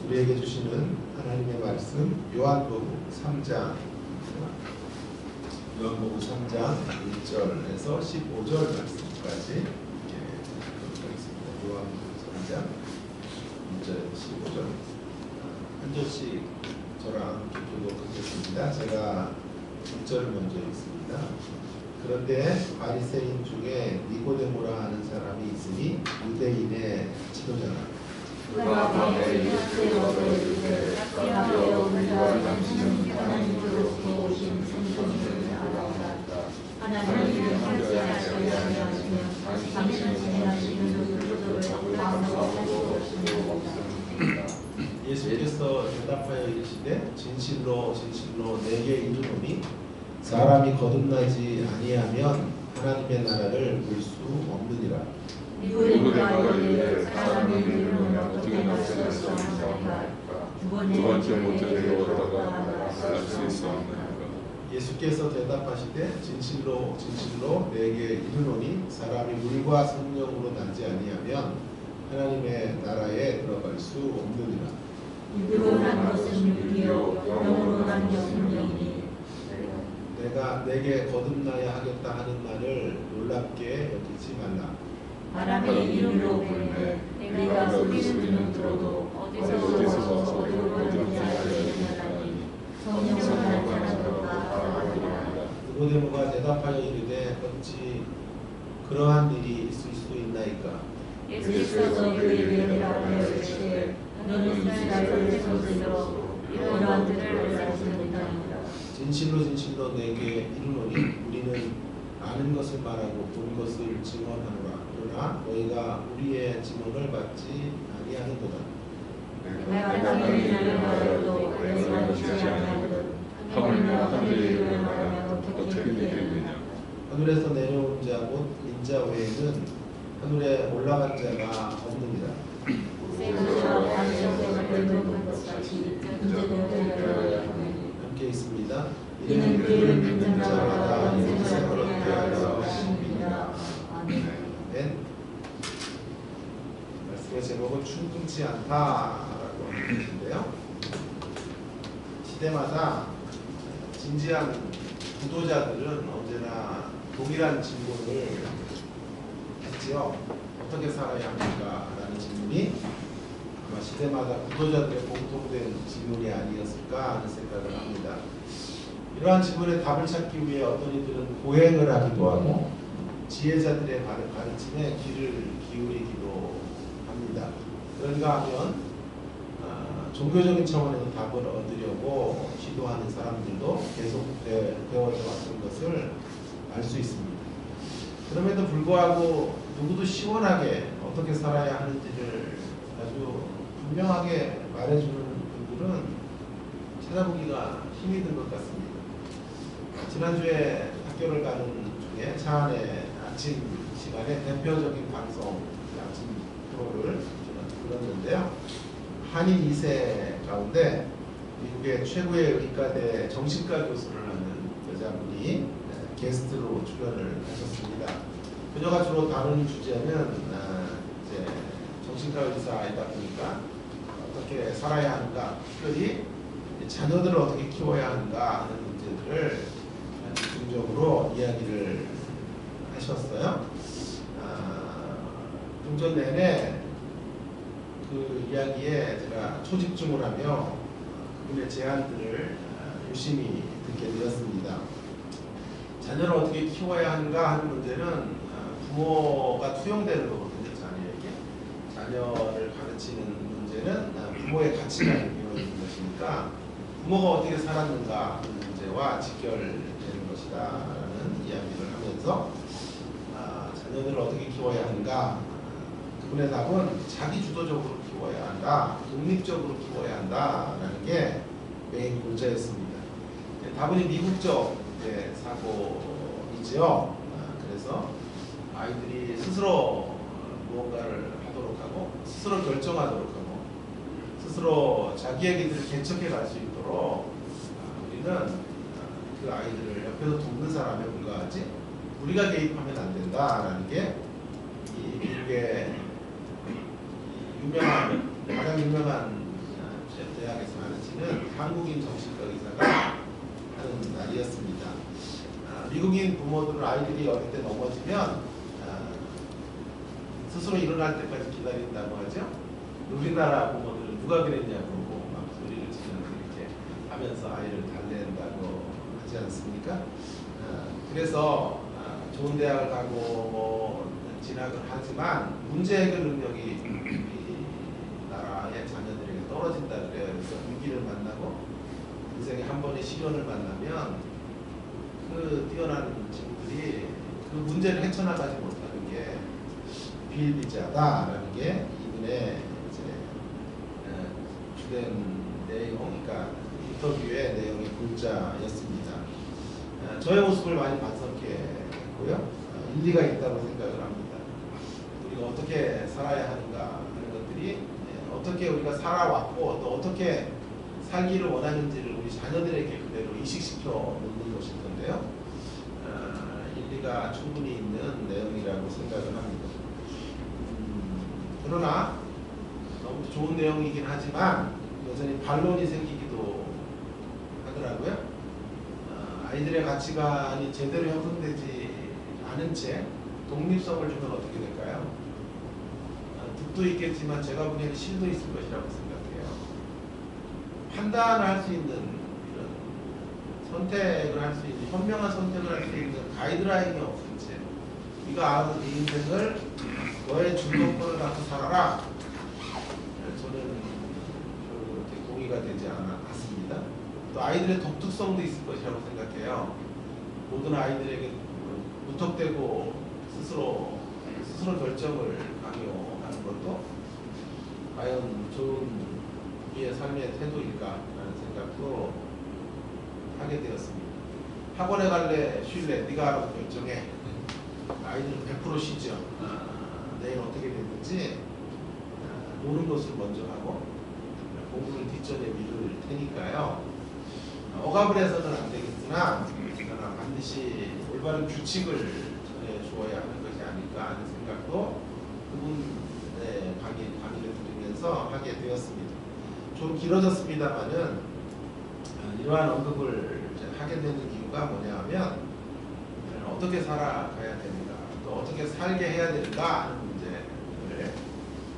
우리에게 주시는 하나님의 말씀 요한복음 3장 1절에서 15절 말씀까지 보도록 하겠습니다. 요한복음 3장 1절에서 15절 한 절씩 저랑 교독하겠습니다. 제가 1절을 먼저 읽습니다. 그런데 바리새인 중에 니고데모라 하는 사람이 있으니 유대인의 지도자라. 그가 밤에 예수의 얻어 이르되 그러하여 우리가 당신은 하나님으로부터 오신 생선을 알아간다. 하나님이 함께 하시지 아니하시면 당신은 행하시는 그들을 감독하실 것이니라. 예수께서 대답하여 이르시되 진실로 진실로 내게 이르노니 사람이 거듭나지 아니하면 하나님의 나라를 볼 수 없느니라. 니고데모가 이르되 사람이 이르면 어떻게 말씀할 수 없나이까. 두 번째 못되게 얻어가 말할 수 있사옵나이까. 예수께서 대답하시되 진실로 진실로 내게 이르노니 사람이 물과 성령으로 나지 아니하면 하나님의 나라에 들어갈 수 없느니라. 육으로 난 것은 육이요 영으로 난 것은 영이니 내가 내게 거듭나야 하겠다 하는 말을 놀랍게 여기지 말라. 바람의 이름으로 부르되 내가 소리는 들어도 어디서 와서 어디로 가느냐니 성령을 한 사람으로 알아보리라. 니고데모가 대답하여 이르되 어찌 그러한 일이 있을 수 있나이까. 예수께서 그에게 대답하여 이르시되 너는 이스라엘에서 들어 이러한 일을 알지 못하느니라. 진실로 진실로 내게 이르노니 우리는 아는 것을 말하고 본 것을 증언하노라. 그러나 너희가 우리의 증언을 받지 아니하는도다. 내가 하나님을 말하여도 내가 믿지 아니하거든. 하물며 하늘의 이름을 말하면 어떻게 되겠느냐. 하늘에서 내려온 자 곧 인자 외에는 하늘에 올라간 자가 없느니라. 생수와 반석에서 끓는 것 같이 인자도 되어야 하느니 함께 있습니다. 이는 그를 믿는 자마다 생명을 얻게 하려 하심이니라. 아멘. 말씀의 제목은 충분치 않다라고 하는 것인데요. 시대마다 진지한 구도자들은 언제나 동일한 질문을 했지요. 어떻게 살아야 합니까? 라는 질문이 아마 시대마다 구도자들의 공통된 질문이 아니었을까 하는 생각을 합니다. 이러한 질문에 답을 찾기 위해 어떤 이들은 고행을 하기도 하고 지혜자들의 가르침에 귀를 기울이기도 합니다. 그런가 하면 종교적인 차원에서 답을 얻으려고 시도하는 사람들도 계속 되어져 왔던 것을 알 수 있습니다. 그럼에도 불구하고 누구도 시원하게 어떻게 살아야 하는지를 아주 분명하게 말해주는 분들은 찾아보기가 힘이 든 것 같습니다. 지난주에 학교를 가는 중에 차 안에 아침 시간에 대표적인 방송 아침 프로를 들었는데요. 한인 2세 가운데 미국의 최고의 의과대 정신과 교수를 하는 여자분이 게스트로 출연을 하셨습니다. 그녀가 주로 다루는 주제는 이제 정신과 의사이다 보니까 어떻게 살아야 하는가, 특별히 자녀들을 어떻게 키워야 하는가 하는 문제들을 집중적으로 이야기를 하셨어요. 중전 내내 그 이야기에 제가 초집중을 하며 그분의 제안들을 유심히 듣게 되었습니다. 자녀를 어떻게 키워야 하는가 하는 문제는 부모가 투영되는 거거든요. 자녀를 가르치는 문제는 부모의 가치가 이루어지는 것이니까 부모가 어떻게 살았는가 하는 문제와 직결되는 것이다 라는 이야기를 하면서 자녀들을 어떻게 키워야 하는가, 그분의 답은 자기 주도적으로 키워야 한다, 독립적으로 키워야 한다 라는 게 메인 골자였습니다. 다분히 미국적 사고이지요. 그래서 아이들이 스스로 무언가를 하도록 하고 스스로 결정하도록 하고 스스로 자기의 길을 개척해 갈 수 있도록 우리는 그 아이들을 옆에서 돕는 사람에 불과하지 우리가 개입하면 안 된다라는 게 이 미국의 가장 유명한 대학에서 가르치는 한국인 정신과 의사가 하는 말이었습니다. 미국인 부모들은 아이들이 어릴 때 넘어지면 스스로 일어날 때까지 기다린다고 하죠. 우리나라 부모들은 누가 그랬냐고 막 소리를 지르면서 이렇게 하면서 아이를 달랜다고 하지 않습니까? 그래서 좋은 대학을 가고 뭐 진학을 하지만 문제 해결 능력이 이 나라의 자녀들에게 떨어진다 그래요. 그래서 위기를 만나고 인생에 한 번의 시련을 만나면 그 뛰어난 친구들이 그 문제를 헤쳐나가지 못하는 게 비일비재하다라는 게 이분의 이제 주된 내용, 그러니까 인터뷰의 내용의 골자였습니다. 저의 모습을 많이 반성했고요. 일리가 있다고 생각을 합니다. 우리가 어떻게 살아야 하는가 하는 것들이 어떻게 우리가 살아왔고 또 어떻게 살기를 원하는지를 우리 자녀들에게 그대로 이식시켜 놓는 것일 건데요. 일리가 충분히 있는 내용이라고 생각을 합니다. 그러나 너무 좋은 내용이긴 하지만 여전히 반론이 생기기도 하더라고요. 아이들의 가치관이 제대로 형성되지 않은 채 독립성을 주면 어떻게 될까요? 득도 있겠지만 제가 보기에는 실도 있을 것이라고 생각해요. 판단을 할 수 있는 이런 선택을 할 수 있는 현명한 선택을 할 수 있는 가이드라인이 없은 채 네가 알아서 네 인생을 너의 주도권을 갖고 살아라. 저는 그렇게 동의가 되지 않았습니다. 또 아이들의 독특성도 있을 것이라고 생각해요. 모든 아이들에게 무턱대고 스스로 결정을 강요하는 것도 과연 좋은 우리의 삶의 태도일까라는 생각도 하게 되었습니다. 학원에 갈래 쉴래 네가 알아서 결정해. 아이들은 100% 쉬죠. 내일 어떻게 됐는지 노는 것을 먼저 하고 공부를 뒷전에 미룰 테니까요. 억압을 해서는 안 되겠으나 그러나 반드시 올바른 규칙을 전해 주어야 하는 것이 아닐까 하는 생각도 그분의 강의를 들으면서 하게 되었습니다. 좀 길어졌습니다만은 이러한 언급을 하게 되는 이유가 뭐냐 하면 어떻게 살아가야 되는가 또 어떻게 살게 해야 되는가 하는 문제를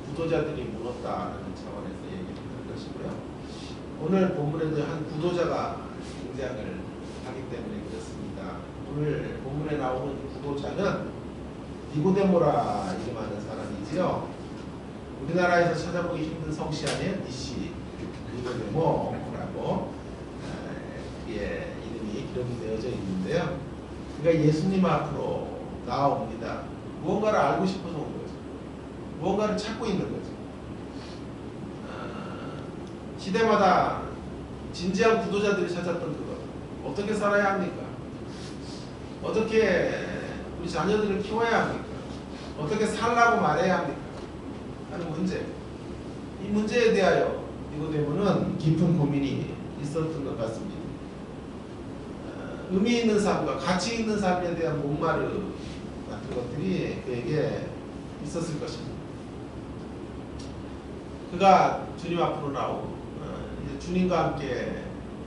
구도자들이 물었다는 차원에서 얘기하는 것이고요. 오늘 본문에도 한 구도자가 등장을 하기 때문에 그렇습니다. 오늘 본문에 나오는 구도자는 니고데모라 이름하는 사람이지요. 우리나라에서 찾아보기 힘든 성씨 아니에요? 니시 니고데모라고 그의 이름이 기록이 되어져 있는데요. 그러니까 예수님 앞으로 나옵니다. 무언가를 알고 싶어서 온 거죠. 무언가를 찾고 있는 거죠. 시대마다 진지한 구도자들이 찾았던 그것. 어떻게 살아야 합니까? 어떻게 우리 자녀들을 키워야 합니까? 어떻게 살라고 말해야 합니까? 하는 문제. 이 문제에 대하여 니고데모는 깊은 고민이 있었던 것 같습니다. 의미 있는 삶과 가치 있는 삶에 대한 목마름 같은 것들이 그에게 있었을 것입니다. 그가 주님 앞으로 나오고 주님과 함께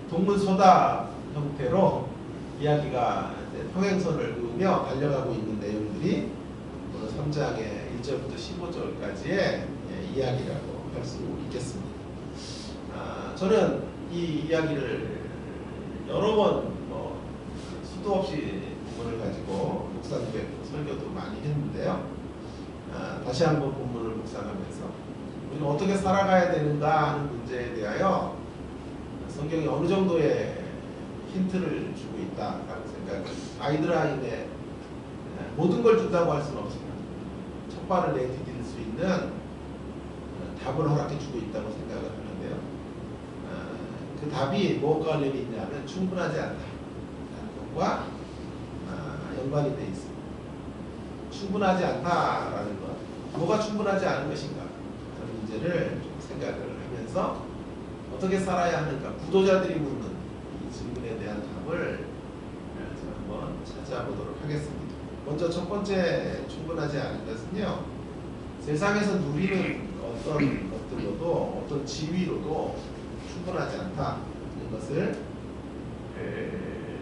동문서답 형태로 이야기가 평행선을 그으며 달려가고 있는 내용들이 오늘 3장의 1절부터 15절까지의 이야기라고 할 수 있겠습니다. 저는 이 이야기를 여러 번 수도 없이 본문을 가지고 묵상도 설교도 많이 했는데요. 다시 한번 본문을 묵상하면서 우리는 어떻게 살아가야 되는가 하는 문제에 대하여 성경이 어느 정도의 힌트를 주고 있다라는 생각. 아이들한테 모든 걸 준다고 할 수는 없지만 첫 발을 내디딜 수 있는 답을 허락해 주고 있다고 생각을 하는데요. 그 답이 무엇과 관련이 있냐면 충분하지 않다. 과 연관이 되어 있습니다. 충분하지 않다라는 것, 뭐가 충분하지 않은 것인가 하는 문제를 좀 생각을 하면서 어떻게 살아야 하는가, 구도자들이 묻는 이 질문에 대한 답을 한번 찾아보도록 하겠습니다. 먼저 첫 번째 충분하지 않은 것은요, 세상에서 누리는 어떤 것들로도 어떤 지위로도 충분하지 않다. 이것을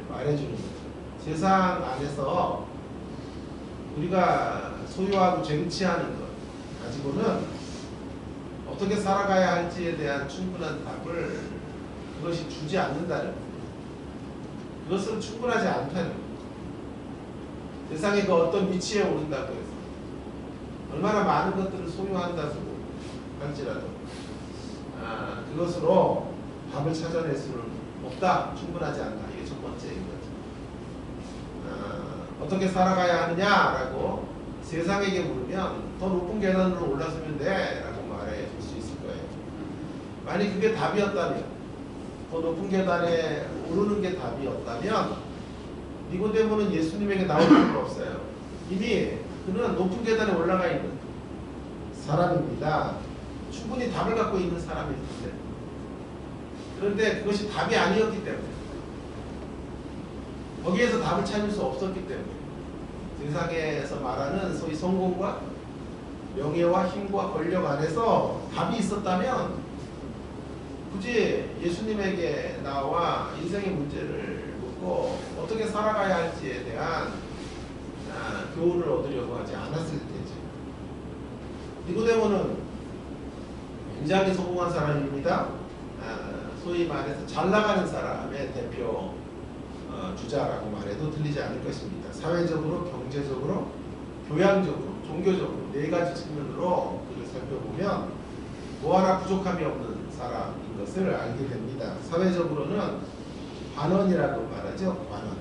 말해주는 거죠. 세상 안에서 우리가 소유하고 쟁취하는 것 가지고는 어떻게 살아가야 할지에 대한 충분한 답을 그것이 주지 않는다는 것. 그것은 충분하지 않다는 것. 세상에 그 어떤 위치에 오른다고 해서 얼마나 많은 것들을 소유한다고 할지라도 그것으로 답을 찾아낼 수는 없다. 충분하지 않다. 이게 첫 번째인 거죠. 어떻게 살아가야 하느냐라고 세상에게 물으면 더 높은 계단으로 올라서면 돼 라고 말해 줄 수 있을 거예요. 만약 그게 답이었다면, 더 높은 계단에 오르는 게 답이었다면 니고데모는 예수님에게 나올 필요가 없어요. 이미 그는 높은 계단에 올라가 있는 사람입니다. 충분히 답을 갖고 있는 사람인데, 그런데 그것이 답이 아니었기 때문에, 거기에서 답을 찾을 수 없었기 때문에, 세상에서 말하는 소위 성공과 명예와 힘과 권력 안에서 답이 있었다면 굳이 예수님에게 나와 인생의 문제를 묻고 어떻게 살아가야 할지에 대한 교훈을 얻으려고 하지 않았을 테죠. 니고데모는 굉장히 성공한 사람입니다. 소위 말해서 잘 나가는 사람의 대표 주자라고 말해도 틀리지 않을 것입니다. 사회적으로, 경제적으로, 교양적으로, 종교적으로 네 가지 측면으로 그를 살펴보면 뭐 하나 부족함이 없는 사람인 것을 알게 됩니다. 사회적으로는 관원이라고 말하죠. 관원.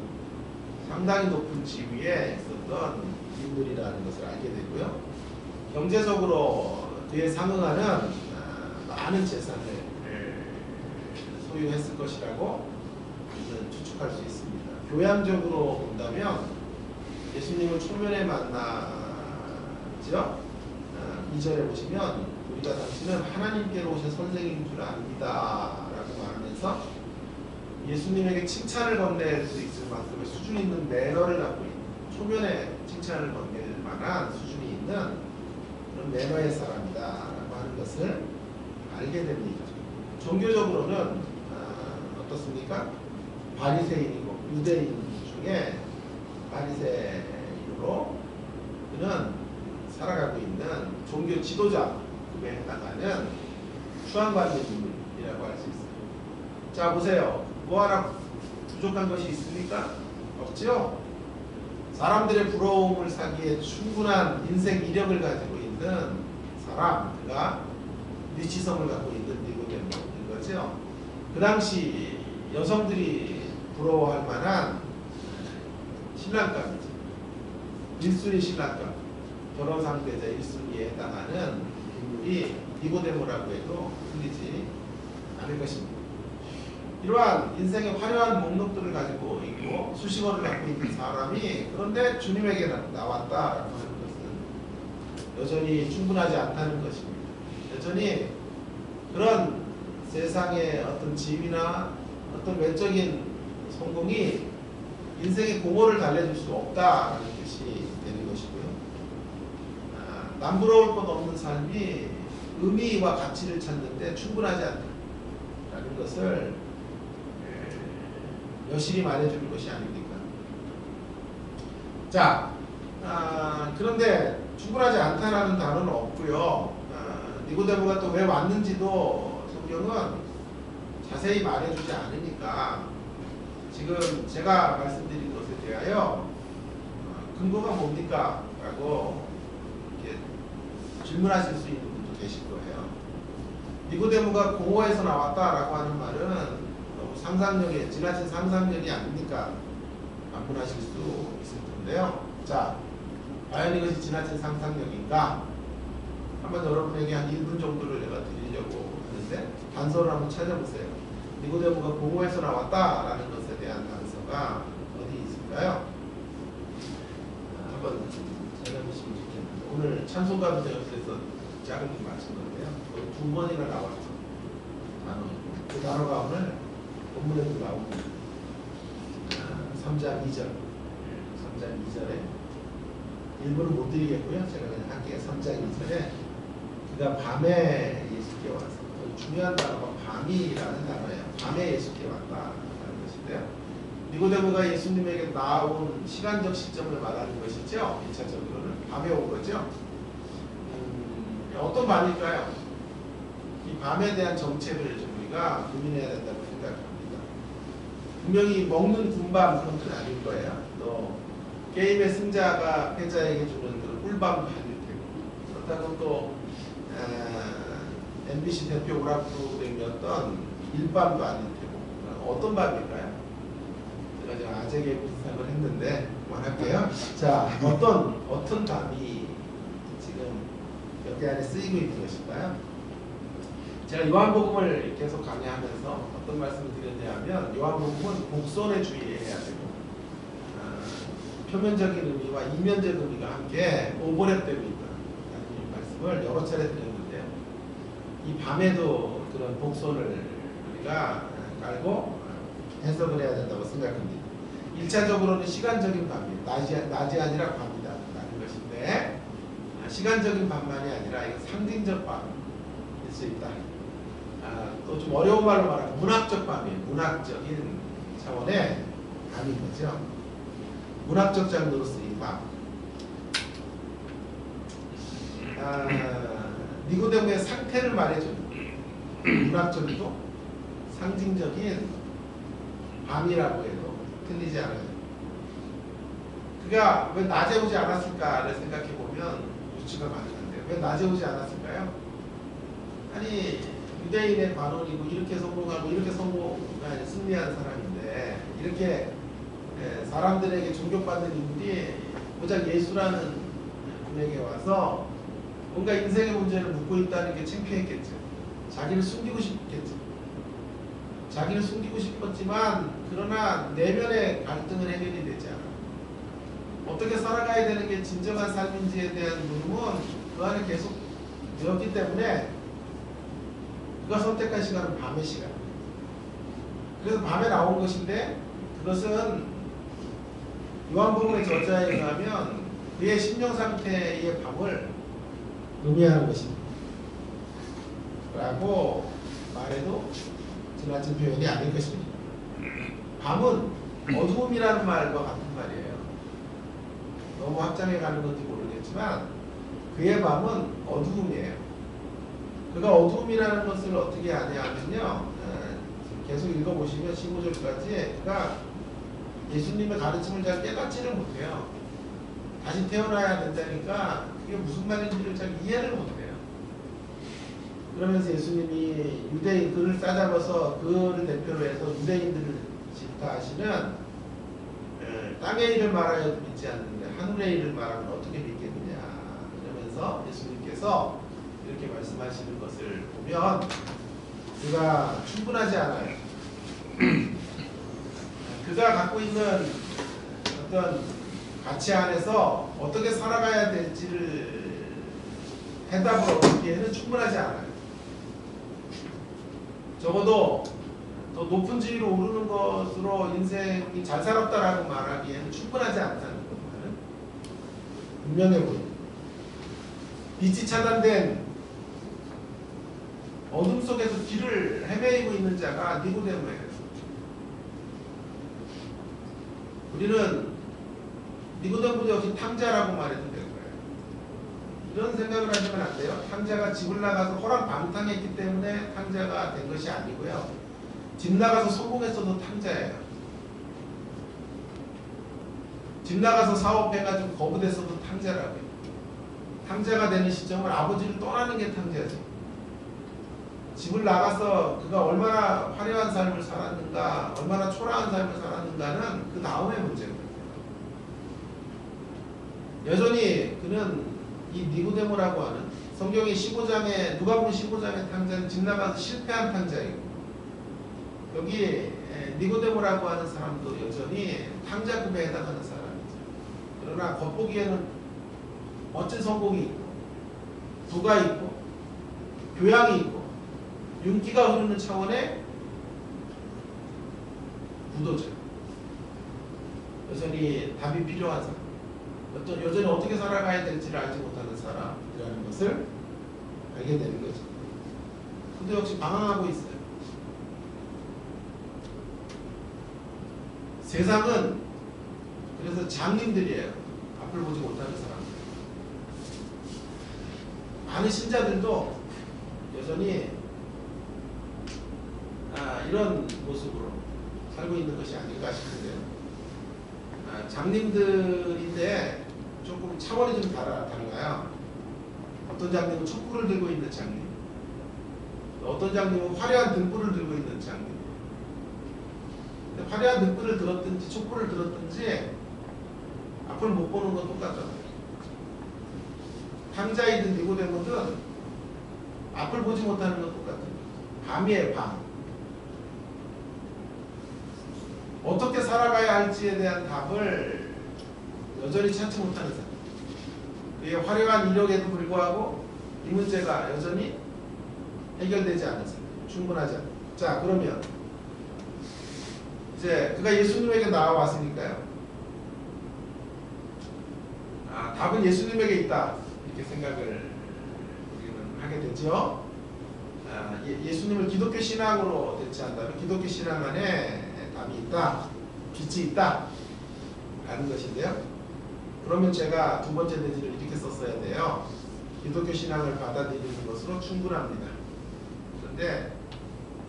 상당히 높은 지위에 있었던 인물이라는 것을 알게 되고요. 경제적으로 그에 상응하는 많은 재산을 소유했을 것이라고 추측할 수 있습니다. 교양적으로 본다면 예수님을 초면에 만나죠. 2절에 보시면 우리가 당신은 하나님께로 오신 선생인 줄 압니다 라고 말하면서 예수님에게 칭찬을 건넬 수 있을 만큼의 수준 있는 매너를 갖고 있는, 초면에 칭찬을 건넬 만한 수준이 있는 그런 매너의 사람이다 라고 하는 것을 알게 됩니다. 종교적으로는 어떻습니까? 바리새인이고 유대인 중에 바리새인으로 그는 살아가고 있는 종교 지도자급에 해당하는 추앙받는 인물이라고 할 수 있어요. 자, 보세요. 뭐 하나 부족한 것이 있습니까? 없죠? 사람들의 부러움을 사기에 충분한 인생 이력을 가지고 있는 사람, 그가 리치성을 갖고 있는 니고데모인 거죠. 그 당시 여성들이 부러워할 만한 신랑감이죠. 1순위 신랑감, 결혼 상대자 1순위에 해당하는 인물이 니고데모라고 해도 틀리지 않을 것입니다. 이러한 인생의 화려한 목록들을 가지고 있고 수식어를 갖고 있는 사람이 그런데 주님에게 나왔다라고 하는 것은 여전히 충분하지 않다는 것입니다. 여전히 그런 세상의 어떤 지위나 어떤 외적인 성공이 인생의 공허를 달래줄 수 없다라는 뜻이 되는 것이고요. 남부러울 것 없는 삶이 의미와 가치를 찾는데 충분하지 않다라는 것을 여실히 말해주는 것이 아닙니까? 자, 그런데 충분하지 않다라는 단어는 없고요. 니고데모가 또 왜 왔는지도 성경은 자세히 말해주지 않으니까 지금 제가 말씀드린 것에 대하여 근거가 뭡니까? 라고 이렇게 질문하실 수 있는 분도 계실 거예요. 니고데모가 공허에서 나왔다라고 하는 말은 너무 상상력이, 지나친 상상력이 아닙니까? 반문하실 수 있을 텐데요. 자, 과연 이것이 지나친 상상력인가? 한번 여러분에게 한 1분 정도를 내가 드리려고 하는데 단서를 한번 찾아보세요. 니고데모가 공허에서 나왔다라는 것에 대한 단서가 어디 있을까요? 한번 찾아보시면 좋겠는데 오늘 찬송가 부제에서 작은 말씀 건데요. 거의 2번이나 나왔죠. 그 단어가 오늘 본문에도 나옵니다. 3장 2절 3장 2절에 1번은 못 드리겠고요. 제가 그냥 할게요. 3장 2절에 그가 밤에 예수께 와서 중요한 단어가 밤이라는 단어예요. 밤에 예수께 왔다라는 것인데요. 니고데모가 예수님에게 나온 시간적 시점을 말하는 것이죠. 1차적으로는 밤에 온 거죠. 어떤 밤일까요? 이 밤에 대한 정체를 좀 우리가 고민해야 된다고 생각합니다. 분명히 먹는 군밤 그런 건 아닐 거예요. 또 게임의 승자가 패자에게 주는 그 꿀밤도 아닐 테고, 그렇다고 또 MBC 대표 오락 프로그램이었던 일밤도 아닐 테고, 어떤 밤일까요? 제가 지금 아재 개그 비슷한 했는데 그만할게요. 자, 어떤 밤이 지금 몇 개 안에 쓰이고 있는 것일까요? 제가 요한복음을 계속 강의하면서 어떤 말씀을 드렸냐면, 요한복음은 복선에 주의해야 되고 표면적인 의미와 이면적 의미가 함께 오버랩되고 있다는 말씀을 여러 차례 드렸는데요. 이 밤에도 그런 복선을 우리가 깔고 해석을 해야 된다고 생각합니다. 1차적으로는 시간적인 밤이에요. 낮이 아니라 밤이다 라는 것인데, 시간적인 밤만이 아니라 이건 상징적 밤일 수 있다. 또 좀 어려운 말로 말하면 문학적 밤이에요. 문학적인 차원의 밤인 거죠. 문학적 장르로 쓰인 밤. 니고데모의 상태를 말해줘요. 문학적이고 상징적인 밤이라고 해도 틀리지 않아요. 그가 왜 낮에 오지 않았을까를 생각해 보면 유추가 가능한데요. 왜 낮에 오지 않았을까요? 아니, 유대인의 관원이고 이렇게 성공하고 이렇게 승리한 사람인데, 이렇게 사람들에게 존경받는 인물이 고작 예수라는 분에게 와서 뭔가 인생의 문제를 묻고 있다는 게 창피했겠죠. 자기를 숨기고 싶겠죠. 자기를 숨기고 싶었지만, 그러나 내면의 갈등은 해결이 되지 않아요. 어떻게 살아가야 되는 게 진정한 삶인지에 대한 물음은 그 안에 계속 되었기 때문에 그가 선택한 시간은 밤의 시간. 그래서 밤에 나온 것인데, 그것은 요한복음의 저자에 의하면 그의 심령 상태의 밤을 의미하는 것입니다. 라고 말해도 지나친 표현이 아닐 것입니다. 밤은 어두움이라는 말과 같은 말이에요. 너무 확장해 가는 건지 모르겠지만 그의 밤은 어두움이에요. 그가 어두움이라는 것을 어떻게 아냐면요, 계속 읽어보시면 15절까지 그가 예수님의 가르침을 잘 깨닫지를 못해요. 다시 태어나야 된다니까 그게 무슨 말인지를 잘 이해를 못해요. 그러면서 예수님이 유대인 그를 싸잡아서 그를 대표로 해서 유대인들을 질타하시는 땅의 일을 말하여도 믿지 않는데 하늘의 일을 말하면 어떻게 믿겠느냐, 그러면서 예수님께서 이렇게 말씀하시는 것을 보면 그가 충분하지 않아요. 그가 갖고 있는 어떤 가치 안에서 어떻게 살아가야 될지를 해답을 얻기에는 충분하지 않아요. 적어도 더 높은 지위로 오르는 것으로 인생이 잘 살았다라고 말하기에는 충분하지 않다는 것은 분명해 보입니다. 빛이 차단된 어둠 속에서 길을 헤매이고 있는 자가 니고데모예요. 우리는 니고데모 역시 탕자라고 말해도 될 거예요. 이런 생각을 하시면 안 돼요. 탕자가 집을 나가서 호랑방탕했기 때문에 탕자가 된 것이 아니고요. 집 나가서 성공했어도 탕자예요. 집 나가서 사업해가지고 거부됐어도 탕자라고요. 탕자가 되는 시점은 아버지를 떠나는 게 탕자죠. 집을 나가서 그가 얼마나 화려한 삶을 살았는가, 얼마나 초라한 삶을 살았는가는 그 다음의 문제입니다. 여전히 그는 이 니고데모라고 하는 성경의 15장에 누가복음 15장의 탕자는 집 나가서 실패한 탕자이고, 여기 니고데모라고 하는 사람도 여전히 탕자급에 해당하는 사람이죠. 그러나 겉보기에는 멋진 성공이 있고 부가 있고 교양이 있고 윤기가 흐르는 차원의 부도죠. 여전히 답이 필요한 사람, 여전히 어떻게 살아가야 될지를 알지 못하는 사람이라는 것을 알게 되는 거죠. 그도 역시 방황하고 있어요. 세상은 그래서 장님들이에요. 앞을 보지 못하는 사람들. 많은 신자들도 여전히 이런 모습으로 살고 있는 것이 아닐까 싶은데요. 장님들인데 조금 차원이 좀 달라요. 어떤 장님은 촛불을 들고 있는 장님, 어떤 장님은 화려한 등불을 들고 있는 장님. 근데 화려한 등불을 들었든지 촛불을 들었든지 앞을 못 보는 건 똑같잖아요. 탕자이든 니고데모든 앞을 보지 못하는 건 똑같아요. 밤이에요, 밤. 어떻게 살아가야 할지에 대한 답을 여전히 찾지 못하는 사람. 그게 화려한 이력에도 불구하고 이 문제가 여전히 해결되지 않은 사람. 충분하지 않아요. 자, 그러면 이제 그가 예수님에게 나와왔으니까요. 답은 예수님에게 있다. 이렇게 생각을 우리는 하게 되죠. 예수님을 기독교 신앙으로 대체한다면 기독교 신앙 안에 답이 있다, 빛이 있다 라는 것인데요. 그러면 제가 두 번째 내지를 이렇게 썼어야 돼요. 기독교 신앙을 받아들이는 것으로 충분합니다. 그런데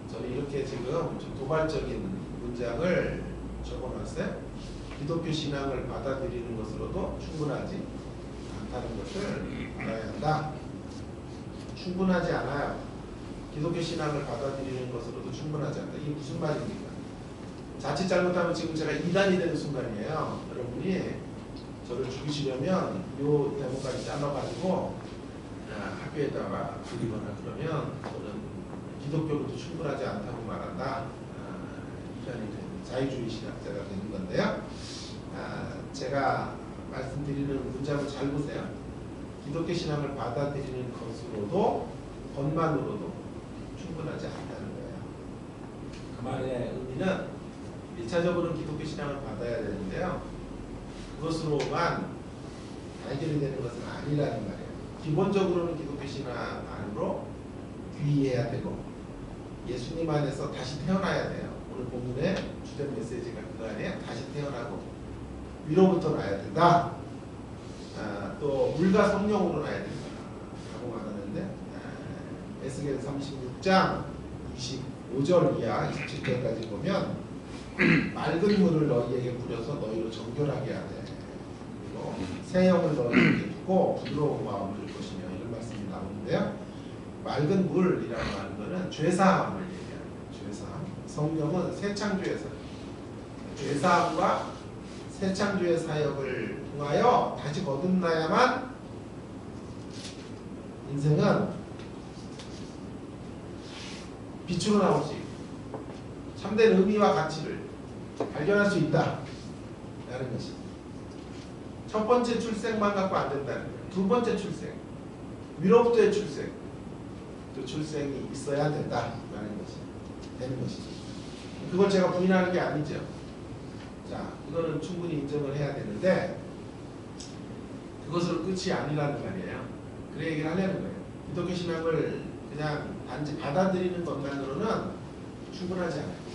저는 이렇게 지금 좀 도발적인 문장을 적어놨어요. 기독교 신앙을 받아들이는 것으로도 충분하지 않다는 것을 알아야 한다. 충분하지 않아요. 기독교 신앙을 받아들이는 것으로도 충분하지 않다. 이게 무슨 말입니까? 자칫 잘못하면 지금 제가 이단이 되는 순간이에요. 여러분이 저를 죽이시려면 요 대목까지 잘라가지고 학교에다가 드리거나 그러면 저는 기독교로도 충분하지 않다고 말한다. 이단이 되는 자유주의 신학자가 되는 건데요. 제가 말씀드리는 문장을 잘 보세요. 기독교 신앙을 받아들이는 것으로도 것만으로도 충분하지 않다는 거예요. 그 말의 의미는 1차적으로는 기독교 신앙을 받아야 되는데요. 그것으로만 해결이 되는 것은 아니라는 말이에요. 기본적으로는 기독교 신앙 안으로 귀의해야 되고 예수님 안에서 다시 태어나야 돼요. 오늘 본문의 주된 메시지가 그 안에 다시 태어나고 위로부터 나야 된다. 또 물과 성령으로 나야 된다 라고 말하는데 에스겔 36장 25절 이하 27절까지 보면 맑은 물을 너희에게 뿌려서 너희로 정결하게 하되 그리고 새 영을 너희에게 주고 부드러운 마음을 줄 것이며 이런 말씀이 나오는데요. 맑은 물이라고 하는 것은 죄사함을 얘기하는 거예요. 죄사함. 성령은 새창조의 사역. 죄사함과 새창조의 사역을 통하여 다시 거듭나야만 인생은 빛으로 나올 수 있고 참된 의미와 가치를 발견할 수 있다 라는 것입니다. 첫 번째 출생만 갖고 안 된다는 거예요. 두 번째 출생, 위로부터의 출생, 또 출생이 있어야 된다라는 것이 되는 것이죠. 그걸 제가 부인하는 게 아니죠. 자, 이거는 충분히 인정을 해야 되는데 그것으로 끝이 아니라는 말이에요. 그 얘기를 하려는 거예요. 기독교 신앙을 그냥 단지 받아들이는 것만으로는 충분하지 않아요.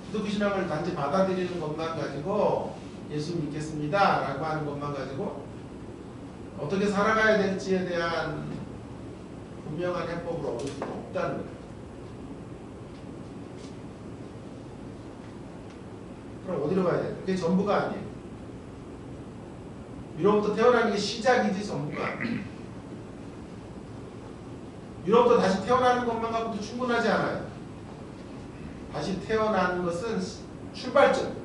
기독교 신앙을 단지 받아들이는 것만 가지고 예수 믿겠습니다 라고 하는 것만 가지고 어떻게 살아가야 될지에 대한 분명한 해법을 얻을 수는 없다는 거예요. 그럼 어디로 가야 돼요? 그게 전부가 아니에요. 위로부터 태어나는 게 시작이지 전부가 아니에요. 위로부터 다시 태어나는 것만 갖고도 충분하지 않아요. 다시 태어나는 것은 출발점.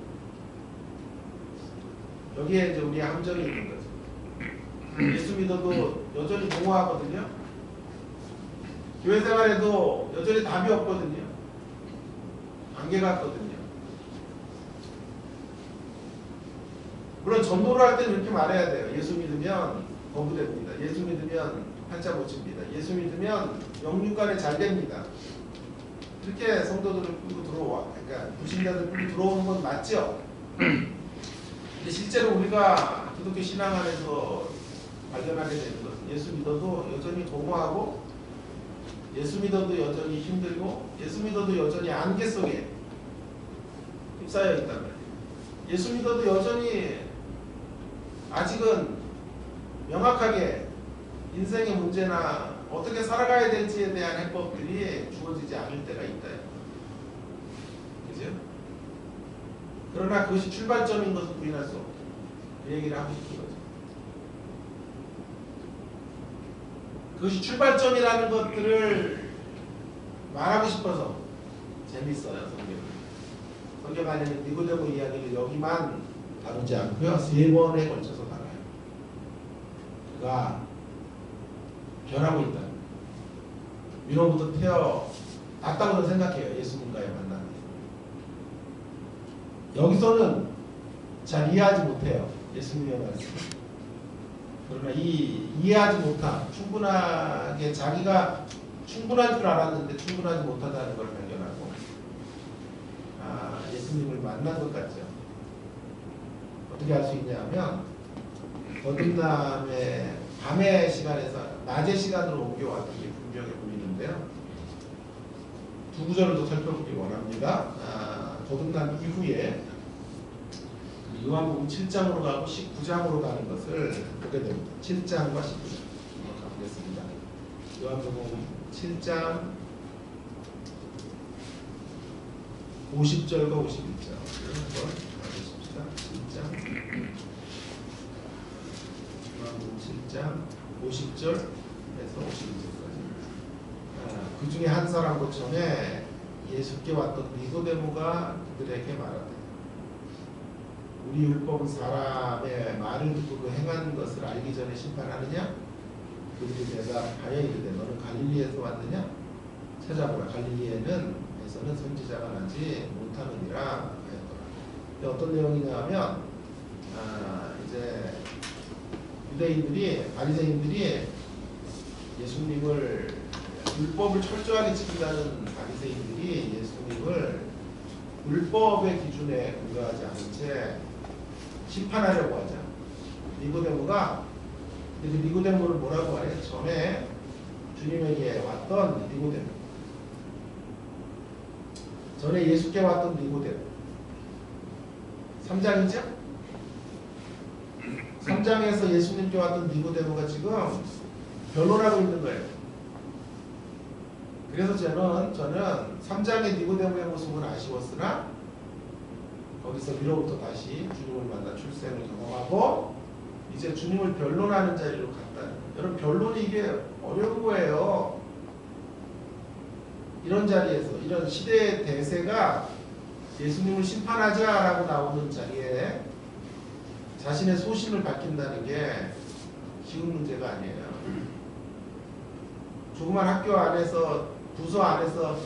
여기에 이제 우리의 함정이 있는 거죠. 예수 믿어도 여전히 공허하거든요. 교회 생활에도 여전히 답이 없거든요. 안개 같거든요. 물론 전도를 할 때는 이렇게 말해야 돼요. 예수 믿으면 거부됩니다. 예수 믿으면 한자 못 칩니다. 예수 믿으면 영육간에 잘 됩니다. 이렇게 성도들을 끌고 들어와. 그러니까 불신자들 끌고 들어오는 건 맞죠? 근데 실제로 우리가 기독교 신앙 안에서 발견하게 되는 것은 예수 믿어도 여전히 공허하고 예수 믿어도 여전히 힘들고 예수 믿어도 여전히 안개 속에 휩싸여 있단 말이에요. 예수 믿어도 여전히 아직은 명확하게 인생의 문제나 어떻게 살아가야 될지에 대한 해법들이 주어지지 않을 때가 있다. 그죠? 그러나 그것이 출발점인 것을 부인할 수 없다. 그 얘기를 하고 싶은 거죠. 그것이 출발점이라는 것들을 말하고 싶어서 재밌어요, 성경은. 성경 안에는 니고데모 이야기를 여기만 다루지 않고요. 3번에 걸쳐서 다뤄요. 그가 변하고 있다. 위로부터 태어났다고는 생각해요. 예수님과의 만남이. 여기서는 잘 이해하지 못해요. 예수님의 말씀. 그러나 이 이해하지 못한, 충분하게 자기가 충분한 줄 알았는데 충분하지 못하다는 걸 발견하고 예수님을 만난 것 같죠. 어떻게 알 수 있냐면 거듭남의 밤의 시간에서 낮의 시간으로 옮겨왔던 게 분명해 보이는데요. 두 구절을 더 살펴보기 원합니다. 거듭남 이후에 요한복음 7장으로 가고 19장으로 가는 것을 보게 됩니다. 7장과 19장 가보겠습니다. 요한복음 7장 50절과 51절 한번 가보십시다. 7장 요한복음 7장 50절에서 51절까지. 그 중에 한 사람도 전에 예수께 왔던 니고데모가 그들에게 말하되 우리 율법은 사람의 말을 듣고 그 행한 것을 알기 전에 심판하느냐? 그들이 대답하여 이르되 너는 갈릴리에서 왔느냐? 찾아보라. 갈릴리에서는 선지자가 나지 못하느니라 하였더라. 어떤 내용이냐 하면 이제 유대인들이 바리새인들이 예수님을 율법을 철저하게 지킨다는 바리새인들이 예수님을 율법의 기준에 근거하지 않은 채 심판하려고 하자. 니고데모가 그 니고데모를 뭐라고 하래? 전에 주님에게 왔던 니고데모. 전에 예수께 왔던 니고데모. 3장이죠? 3장에서 예수님께 왔던 니고데모가 지금 변론하고 있는 거예요. 그래서 저는 3장의 니고데모의 모습은 아쉬웠으나 거기서 위로부터 다시 주님을 만나 출생을 경험하고 이제 주님을 변론하는 자리로 갔다. 여러분 변론이 이게 어려운 거예요. 이런 자리에서 이런 시대의 대세가 예수님을 심판하자라고 나오는 자리에 자신의 소신을 밝힌다는 게 쉬운 문제가 아니에요. 조그만 학교 안에서 부서 안에서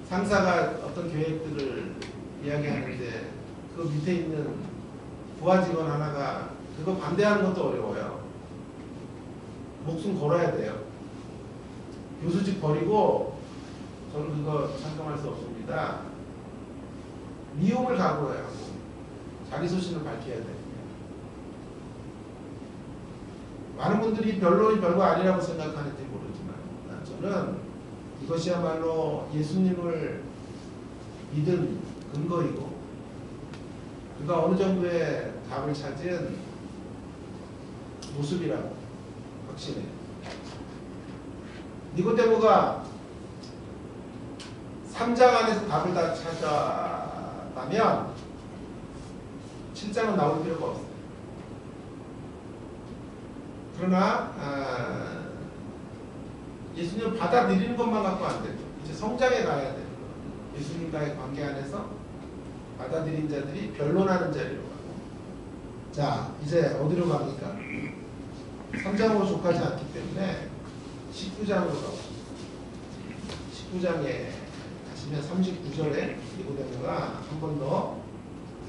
상사가 어떤 계획들을 이야기하는데 그 밑에 있는 부하 직원 하나가 그거 반대하는 것도 어려워요. 목숨 걸어야 돼요. 교수직 버리고 저는 그거 찬성할 수 없습니다. 미움을 각오해야 하고 자기 소신을 밝혀야 돼요. 많은 분들이 변론이 별거 아니라고 생각하는지 모르지만 저는 이것이야말로 예수님을 믿은 근거이고 그가 어느 정도의 답을 찾은 모습이라고 확신해요. 니고데모가 3장 안에서 답을 다 찾았다면 7장은 나올 필요가 없어요. 그러나 예수님을 받아들이는 것만 갖고 안 돼요. 이제 성장해 가야 돼요. 예수님과의 관계 안에서 받아들인 자들이 변론하는 자리로 가고. 자, 이제 어디로 갑니까? 3장으로 족하지 않기 때문에 19장으로 가고 19장에 가시면 39절에 니고데모가 한 번 더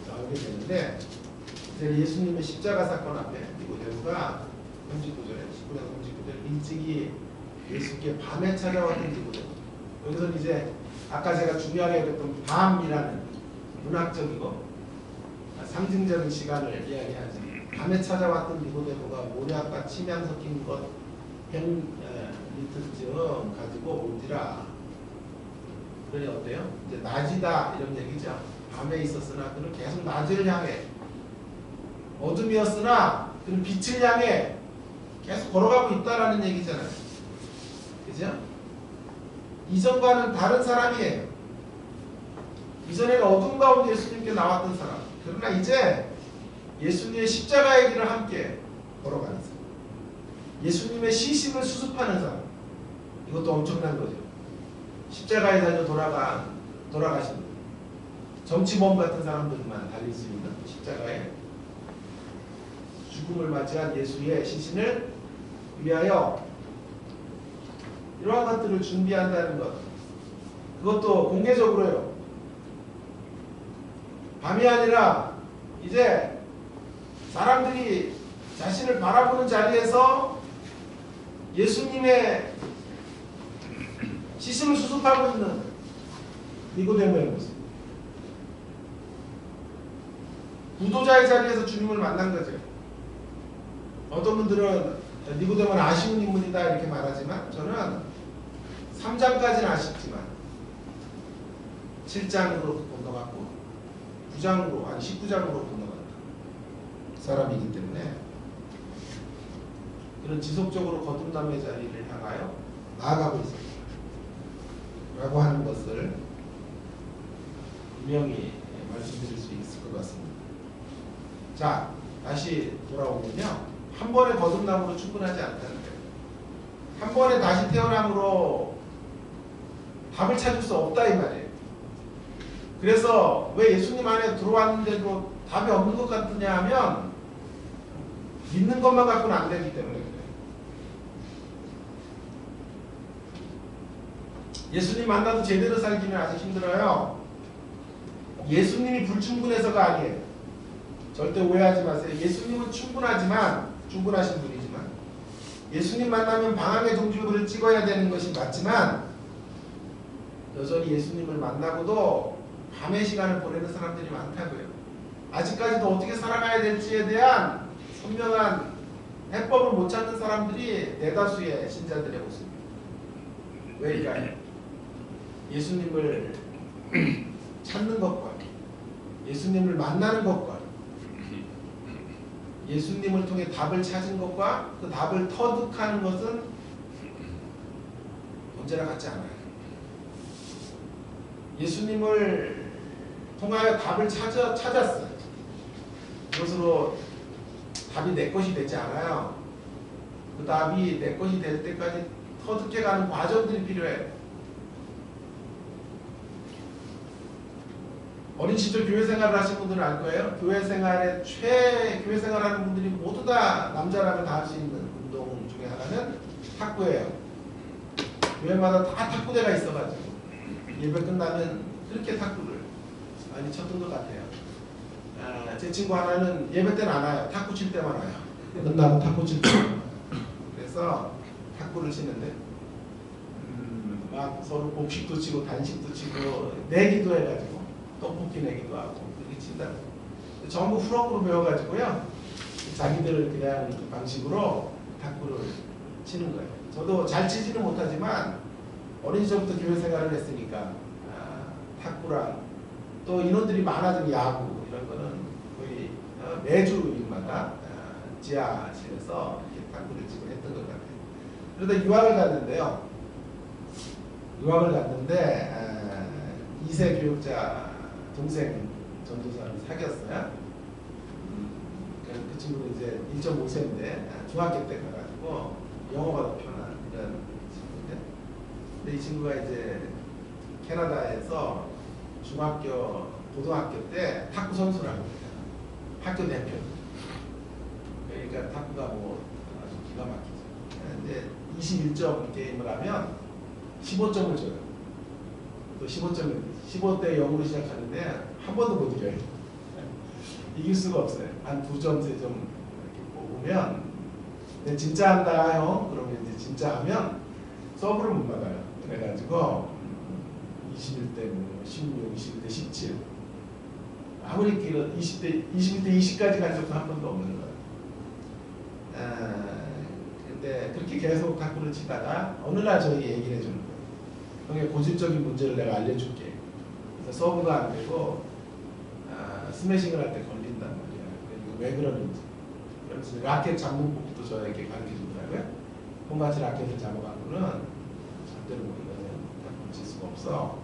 나오게 되는데 이제 예수님의 십자가 사건 앞에 니고데모가 39절에 19장 39절 일찍이 예수께 밤에 찾아왔던 니고데모. 여기서는 이제 아까 제가 중요하게 그랬던 밤이라는 문학적이고 상징적인 시간을 이야기하지. 밤에 찾아왔던 니고데모가 모략과 침향 섞인 것 100리터쯤 가지고 온지라. 그러니 어때요? 이제 낮이다 이런 얘기죠. 밤에 있었으나 그는 계속 낮을 향해, 어둠이었으나 그는 빛을 향해 계속 걸어가고 있다라는 얘기잖아요. 그죠? 이전과는 다른 사람이에요. 이전에는 어둠 가운데 예수님께 나왔던 사람. 그러나 이제 예수님의 십자가의 길을 함께 걸어가는 사람. 예수님의 시신을 수습하는 사람. 이것도 엄청난 거죠. 십자가에 달려 돌아가신 분. 정치범 같은 사람들만 달릴 수 있는 십자가에 죽음을 맞이한 예수의 시신을 위하여 이러한 것들을 준비한다는 것. 그것도 공개적으로요. 밤이 아니라 이제 사람들이 자신을 바라보는 자리에서 예수님의 시신을 수습하고 있는 니고데모의 모습. 구도자의 자리에서 주님을 만난 거죠. 어떤 분들은 니고데모는 아쉬운 인물이다 이렇게 말하지만 저는 3장까지는 아쉽지만 7장으로 건너갔고 9장으로 아니 19장으로 건너갔다 사람이기 때문에 그런 지속적으로 거듭남의 자리를 향하여 나아가고 있습니다. 라고 하는 것을 분명히 말씀드릴 수 있을 것 같습니다. 자, 다시 돌아오면요. 한 번의 거듭남으로 충분하지 않다는 거예요. 한 번에 다시 태어남으로 답을 찾을 수 없다 이 말이에요. 그래서 왜 예수님 안에 들어왔는데도 답이 없는 것 같느냐 하면 믿는 것만 갖고는 안 되기 때문에 그래요. 예수님 만나도 제대로 살기는 아직 힘들어요. 예수님이 불충분해서가 아니에요. 절대 오해하지 마세요. 예수님은 충분하신 분이지만 예수님 만나면 방황의 종주부를 찍어야 되는 것이 맞지만 여전히 예수님을 만나고도 밤의 시간을 보내는 사람들이 많다고요. 아직까지도 어떻게 살아가야 될지에 대한 선명한 해법을 못 찾는 사람들이 대다수의 신자들의 모습입니다. 왜일까요? 예수님을 찾는 것과 예수님을 만나는 것과 예수님을 통해 답을 찾은 것과 그 답을 터득하는 것은 언제나 같지 않아요. 예수님을 통하여 답을 찾았어요. 그것으로 답이 내 것이 되지 않아요. 그 답이 내 것이 될 때까지 터득해가는 과정들이 필요해요. 어린 시절 교회 생활을 하신 분들은 알 거예요. 교회 생활하는 분들이 모두 다 남자라면 다 할 수 있는 운동 중에 하나는 탁구예요. 교회마다 다 탁구대가 있어가지고 예배 끝나면 그렇게 탁구를 많이 쳤던 것 같아요. 제 친구 하나는 예배 때는 안 와요. 탁구 칠 때만 와요. 끝나고 탁구 칠 때만 와요. 그래서 탁구를 치는데 막 서로 복식도 치고 단식도 치고 내기도 해가지고 떡볶이 내기도 하고 그렇게 친다고. 전부 후럭으로 배워가지고요. 자기들 그냥 방식으로 탁구를 치는 거예요. 저도 잘 치지는 못하지만 어린 시절부터 교회 생활을 했으니까 탁구랑 또 인원들이 많아지면 야구 이런 거는 거의 매주일마다 지하실에서 이렇게 탁구를 치고 했던 것 같아요. 그러다 유학을 갔는데 2세 교육자 동생 전도사를 사귀었어요. 그 친구는 이제 1.5세인데 중학교 때 가가지고 영어가 더 편한 이런 친구인데, 근데 이 친구가 이제 캐나다에서 고등학교 때 탁구 선수를 하고 있어요. 학교 대표. 그러니까 탁구가 뭐 아주 기가 막히죠. 근데 21점 게임을 하면 15점을 줘요. 또 15대 0으로 시작하는데 한 번도 못 이겨요. 이길 수가 없어요. 한 2점, 3점 이렇게 뽑으면 진짜 한다 형. 그러면 이제 진짜 하면 서브를 못 나가요. 그래가지고 21대 16, 21대 17 아무리 길어 21대 20까지 간 적도 한 번도 없는 거예요. 근데 그렇게 계속 탁구를 치다가 어느 날 저희 얘기를 해주는 거예요. 형의 고질적인 문제를 내가 알려줄게. 그래서 서브가 안 되고 스매싱을 할 때 걸린단 말이야. 왜 그러는지. 그래서 라켓 잡는법도 저에게 가르쳐 주더라고요. 콩같이 라켓을 잡아가고는 절대로 이거는 칠 수가 없어.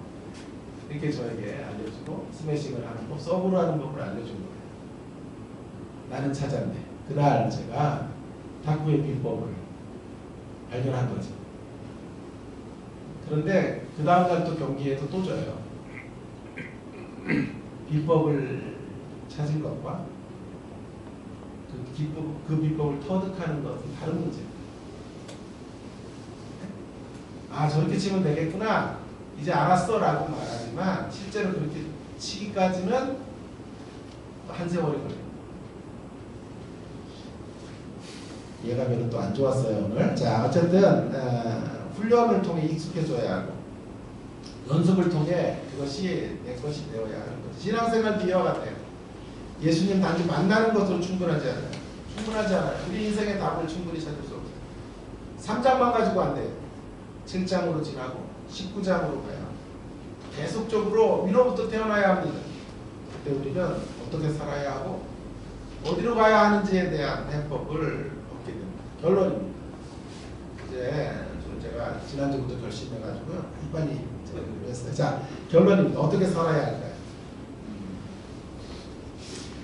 이렇게 저에게 알려주고 스매싱을 하는 법, 서브로 하는 법을 알려준 거예요. 나는 찾았네. 그날 제가 탁구의 비법을 발견한 거죠. 그런데 그 다음날 또 경기에서 또 져요. 비법을 찾은 것과 그 비법을 터득하는 것은 다른 문제예요. 아, 저렇게 치면 되겠구나, 이제 알았어 라고 말하지만 실제로 그렇게 치기까지는 한 세월이 걸려요. 예감이 또 안 좋았어요 오늘. 자, 어쨌든 훈련을 통해 익숙해져야 하고 연습을 통해 그것이 내 것이 되어야 하는 거죠. 신앙생활도 이와 같아요. 예수님 단지 만나는 것으로 충분하지 않아요. 충분하지 않아요. 우리 인생의 답을 충분히 찾을 수 없어요. 3장만 가지고 안 돼요. 7장으로 지나고 19장으로 가야 합니다. 계속적으로 위로부터 태어나야 합니다. 그때 우리는 어떻게 살아야 하고 어디로 가야 하는지에 대한 해법을 얻게 됩니다. 결론입니다. 이제 제가 지난주부터 결심해가지고 빨리 했어요. 자, 결론입니다. 어떻게 살아야 할까요?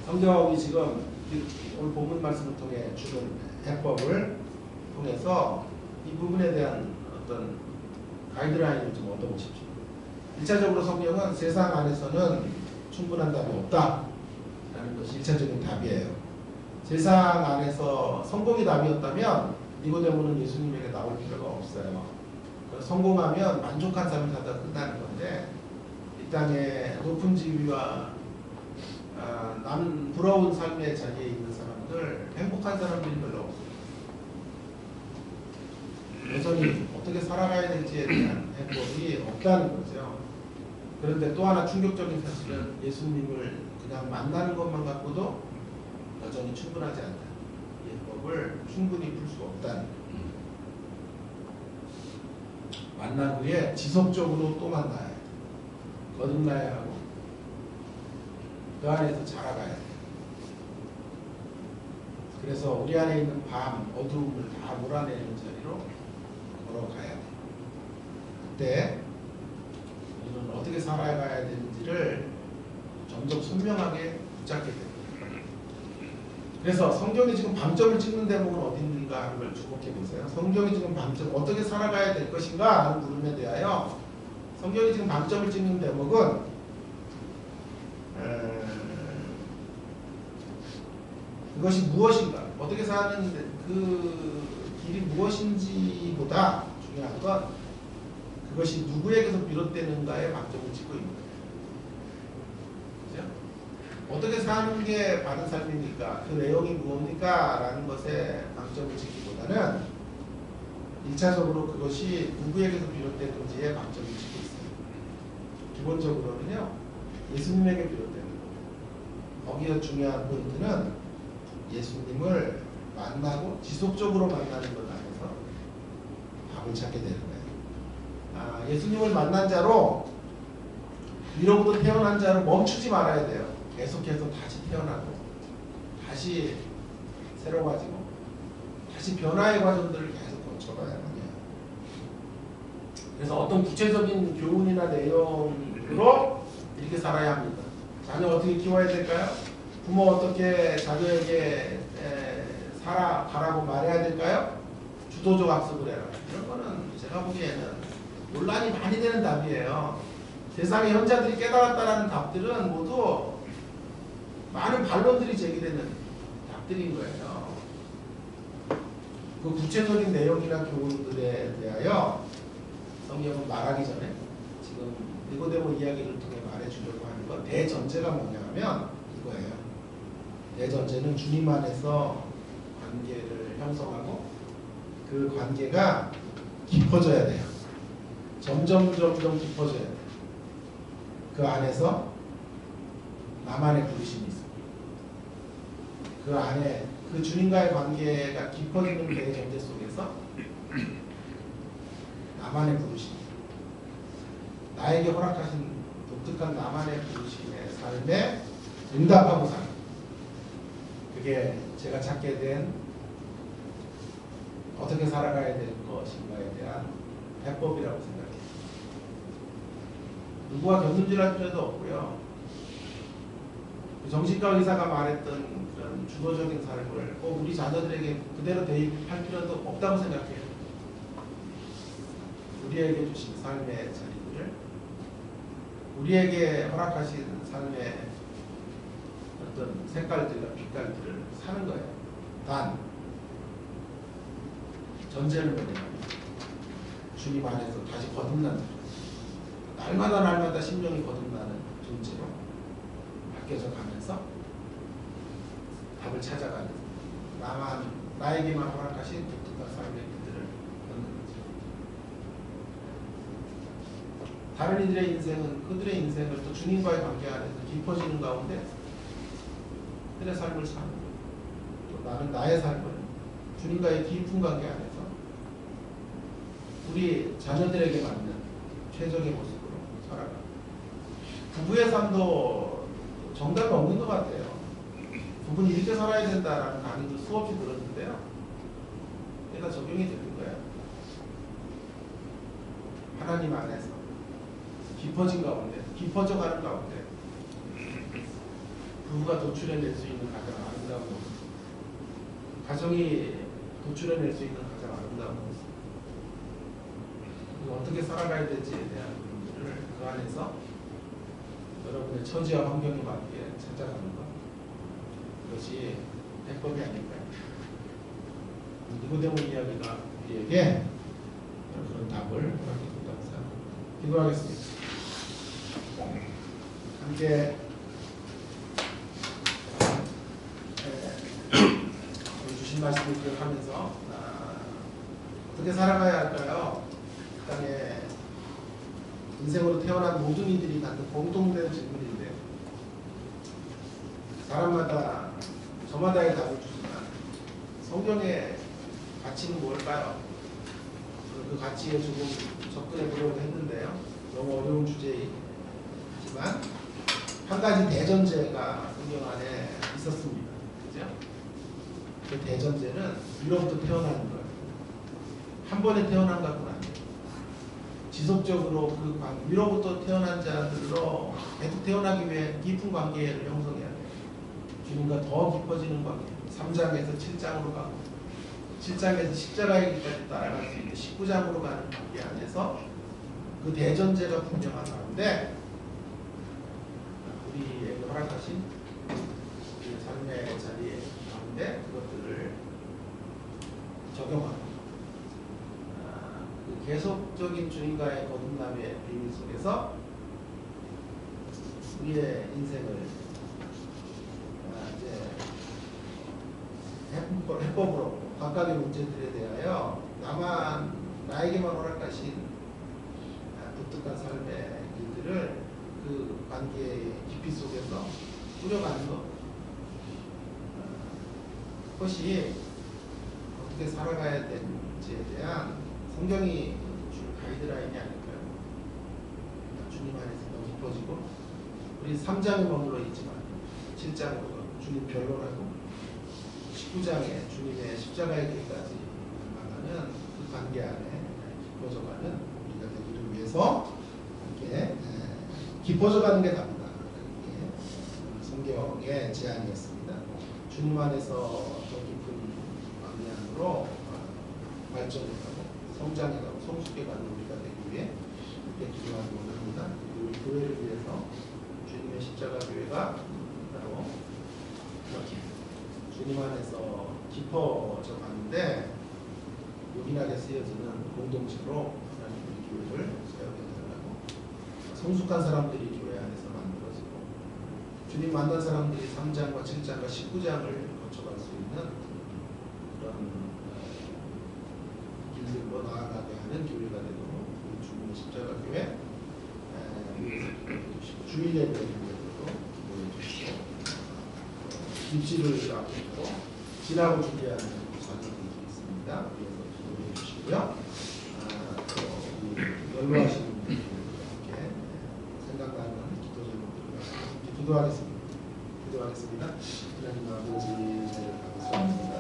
성경이 지금 오늘 본문 말씀을 통해 주는 해법을 통해서 이 부분에 대한 어떤 가이드라인을 좀 얻어보십시오. 1차적으로 성경은 세상 안에서는 충분한 답이 없다라는 것이 1차적인 답이에요. 세상 안에서 성공이 답이었다면 니고데모는 예수님에게 나올 필요가 없어요. 성공하면 만족한 삶을 살다 끝나는 건데 이 땅에 높은 지위와 남 부러운 삶의 자리에 있는 사람들, 행복한 사람들이 별로 없어요. 여전히 어떻게 살아가야 될지에 대한 해법이 없다는 거죠. 그런데 또 하나 충격적인 사실은 예수님을 그냥 만나는 것만 갖고도 여전히 충분하지 않다. 이 해법을 충분히 풀 수 없다는 거예요. 만난 후에 지속적으로 또 만나야 해요. 거듭나야 하고 그 안에서 자라가야 돼요. 그래서 우리 안에 있는 밤, 어두움을 다 몰아내는 자리로 걸어가야 돼요. 그때 우리는 어떻게 살아가야 되는지를 점점 선명하게 붙잡게 됩니다. 그래서 성경이 지금 방점을 찍는 대목은 어딘가 하는 걸 주목해 보세요. 성경이 지금 방점, 어떻게 살아가야 될 것인가 하는 물음에 대하여 성경이 지금 방점을 찍는 대목은 그것이 무엇인가, 어떻게 사는 그 길이 무엇인지보다 중요한 건 그것이 누구에게서 비롯되는가에 방점을 찍고 있는 거예요. 그죠? 어떻게 사는 게 바른 삶입니까? 그 내용이 무엇입니까? 라는 것에 방점을 찍기보다는 1차적으로 그것이 누구에게서 비롯되는지에 방점을 찍고 있어요. 기본적으로는요, 예수님에게 비롯되는 거예요. 거기에 중요한 포인트는 예수님을 만나고 지속적으로 만나는 것 안에서 답을 찾게 되는 거예요. 예수님을 만난 자로, 위로부터 태어난 자로 멈추지 말아야 돼요. 계속해서 다시 태어나고 다시 새로워지고 다시 변화의 과정들을 계속 거쳐가야 합니다. 그래서 어떤 구체적인 교훈이나 내용으로 이렇게 살아야 합니다. 자녀 어떻게 키워야 될까요? 부모 어떻게 자녀에게 살아가라고 말해야 될까요? 주도적 학습을 해라. 이런 거는 제가 보기에는 논란이 많이 되는 답이에요. 세상의 현자들이 깨달았다는 답들은 모두 많은 반론들이 제기되는 답들인 거예요. 그 구체적인 내용이나 교훈들에 대하여 성경은 말하기 전에 지금 니고데모 이야기를 통해 말해주려고 하는 건 대전제가 뭐냐 하면 이거예요. 대전제는 주님 안에서 관계를 형성하고 그 관계가 깊어져야 돼요. 점점 깊어져야 돼요. 그 안에서 나만의 부르심이 있어요. 그 안에 그 주님과의 관계가 깊어지는 대전제 속에서 나만의 부르심, 나에게 허락하신 독특한 나만의 부르심의 삶에 응답하고 사는, 그게 제가 찾게 된 어떻게 살아가야 될 것인가에 대한 해법이라고 생각해요. 누구와 견눈질할 필요도 없고요. 정신과 의사가 말했던 그런 주도적인 삶을 꼭 우리 자녀들에게 그대로 대입할 필요도 없다고 생각해요. 우리에게 주신 삶의 자리들을, 우리에게 허락하신 삶의 어떤 색깔들과 빛깔들을 사는 거예요. 단 전제는 뭐냐면 주님 안에서 다시 거듭난다. 날마다 심령이 거듭나는 존재로 바뀌어져 가면서 답을 찾아가는, 나에게만 허락하신 독특한 삶의 길들을 걷는 거죠. 다른 이들의 인생은 그들의 인생을 또 주님과의 관계 안에서 깊어지는 가운데 그들의 삶을 사는 거예요. 또 나는 나의 삶을 주님과의 깊은 관계 안에서 우리 자녀들에게 맞는 최적의 모습으로 살아가. 부부의 삶도 정답이 없는 것 같아요. 부부는 이렇게 살아야 된다라는 강의도 수없이 들었는데요. 이게 다 적용이 되는 거예요. 하나님 안에서 깊어진 가운데, 깊어져 가는 가운데 부부가 도출해낼 수 있는 가장 아름다운 모습, 가정이 도출해낼 수 있는 가장 아름다운 모습, 그리고 어떻게 살아가야 될지에 대한 부분들을 그 안에서 여러분의 처지와 환경에 맞게 찾아가는 것, 그것이 해법이 아닐까요? 니고데모 이야기가 우리에게 그런 답을 허락해준다고 생각합니다. 기도하겠습니다. 함께 주신 말씀을 기억하면서 어떻게 살아가야 할까요? 이 땅에 인생으로 태어난 모든 이들이 갖는 공통된 질문인데 사람마다 저마다의 답을 주지만 성경의 가치는 뭘까요? 그 가치에 조금 접근해 보려고 했는데요. 너무 어려운 주제이지만 한 가지 대전제가 성경 안에 있었습니다. 그죠? 그 대전제는 위로부터 태어나는 거예요. 한 번에 태어난 것은 아니에요. 지속적으로 그 위로부터 태어난 자들로 계속 태어나기 위해 깊은 관계를 형성해야 돼요. 주님과 더 깊어지는 관계. 3장에서 7장으로 가고 7장에서 십자가의 길까지 따라갈 수 있는 19장으로 가는 관계 안에서 그 대전제가 분명한 가운데 우리에게 허락하신 우리의 삶의 자리에 가운데 그것들을 적용하고 그 계속적인 주님과의 거듭남의 비밀 속에서 우리의 인생을 이제 해법으로 각각의 문제들에 대하여 나에게만 허락하신 독특한 삶의 길들을 그 관계의 깊이 속에서 꾸려가는 것, 그것이 어떻게 살아가야 되는지에 대한 성경이 줄 가이드라인이 아닐까요? 주님 안에서 더 깊어지고 우리 3장에 머물러 있지만 7장으로 주님 변론하고 19장에 주님의 십자가의 길까지 나가는 그 관계 안에 깊어져가는 우리가 되기를 위해서 이렇게 깊어져가는 게 답이다. 성경의 제안이었습니다. 주님 안에서 더 깊은 관계 안으로 발전해가고 성장해가고 성숙해가는 우리가 되기 위해 이렇게 기도하기 원합니다. 우리 교회를 위해서 주님의 십자가 교회가 바로 이렇게 주님 안에서 깊어져 가는데 요긴하게 쓰여지는 공동체로 하나님 우리 교회를 세우게 해달라고, 성숙한 사람들이 교회 안에서 만들어지고 주님 만난 사람들이 3장과 7장과 19장을 거쳐갈 수 있는 그런 길들로 나아가게 하는 교회가 되도록 우리 주님의 십자가 교회 주일 예배 교회도 기도해 주시고 입시를 앞두고 지나고 준비하는 자녀들이 있습니다. 그래서 기도해 주시고요. 또 연로하신 분들과 함께 생각나는 기도 제목들과 함께 기도하겠습니다. 기도하겠습니다. 하나님 아버지를 감사합니다.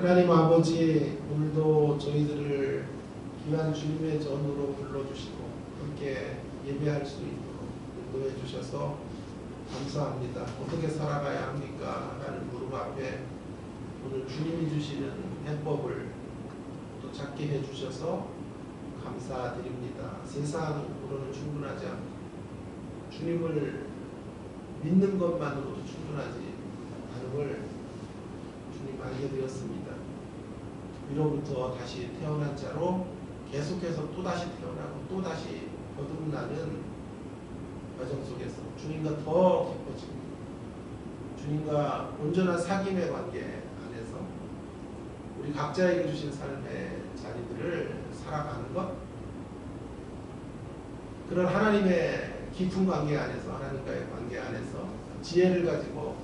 하나님 아버지, 오늘도 저희들을 귀한 주님의 전으로 불러주시고 함께 예배할 수 있도록 인도해 주셔서 감사합니다. 어떻게 살아가야 합니까? 라는 물음 앞에 오늘 주님이 주시는 해법을 또 찾게 해주셔서 감사드립니다. 세상으로는 충분하지 않고 주님을 믿는 것만으로도 충분하지 않음을 주님 알게 되었습니다. 위로부터 다시 태어난 자로 계속해서 또다시 태어나고 또다시 거듭나는 과정 속에서 주님과 더 깊어지고 주님과 온전한 사귐의 관계 안에서 우리 각자에게 주신 삶의 자리들을 살아가는 것, 그런 하나님의 깊은 관계 안에서 하나님과의 관계 안에서 지혜를 가지고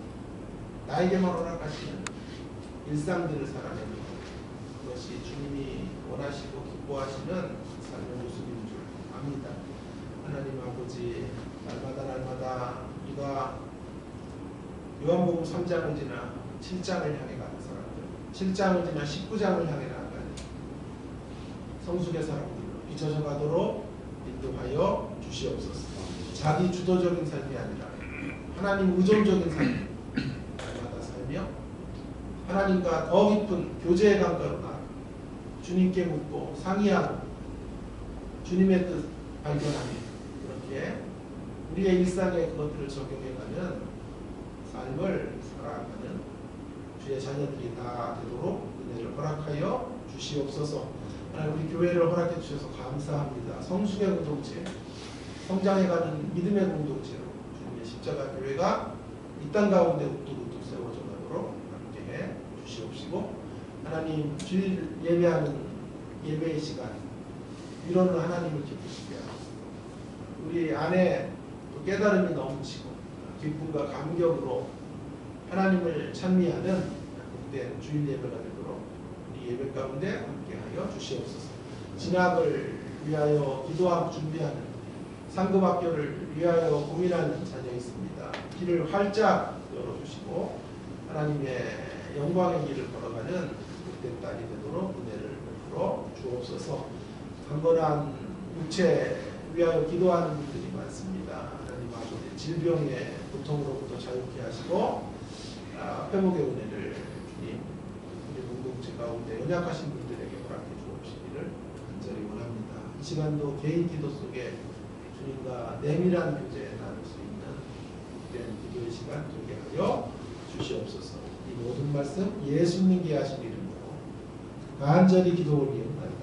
나에게만 허락하시는 일상들을 살아내는 것, 그것이 주님이 원하시고 기뻐하시는 삶의 모습인 줄 압니다. 하나님 아버지, 날마다 우리가 요한복음 3장을 지나 7장을 향해 가는 사람들, 7장을 지나 19장을 향해 나아가는 성숙의 사람들로 비춰져 가도록 인도하여 주시옵소서. 자기 주도적인 삶이 아니라 하나님 의존적인 삶 날마다 살며 하나님과 더 깊은 교제의 강가로 나아가 주님께 묻고 상의하고 주님의 뜻 발견하며 그렇게 우리의 일상에 그것들을 적용해가는 삶을 살아가는 주의 자녀들이 다 되도록 은혜를 허락하여 주시옵소서. 하나님 우리 교회를 허락해 주셔서 감사합니다. 성숙의 공동체, 성장해가는 믿음의 공동체로 주님의 십자가 교회가 이 땅 가운데 우뚝우뚝 세워져 가도록 함께해 주시옵시고, 하나님 주일 예배하는 예배의 시간 위로는 하나님을 기쁘시게 하고 우리 안에 깨달음이 넘치고 기쁨과 감격으로 하나님을 찬미하는 복된 주일 예배가 되도록 우리 예배 가운데 함께하여 주시옵소서. 진학을 위하여 기도하고 준비하는 상급학교를 위하여 고민하는 자녀 있습니다. 길을 활짝 열어주시고 하나님의 영광의 길을 걸어가는 복된 딸이 되도록 은혜를 베풀어 주옵소서. 강건한 육체 위하여 기도하는 분들이 많습니다. 하나님 아버지 질병의 고통으로부터 자유케 하시고 회복의 은혜를 주님 우리 공동체 가운데 연약하신 분들에게 허락해 주옵시기를 간절히 원합니다. 이 시간도 개인 기도 속에 주님과 내밀한 교제 나눌 수 있는 복된 기도의 시간 되게 하여 주시옵소서. 이 모든 말씀 예수님께 하신 이름으로 간절히 기도 올리옵나이다.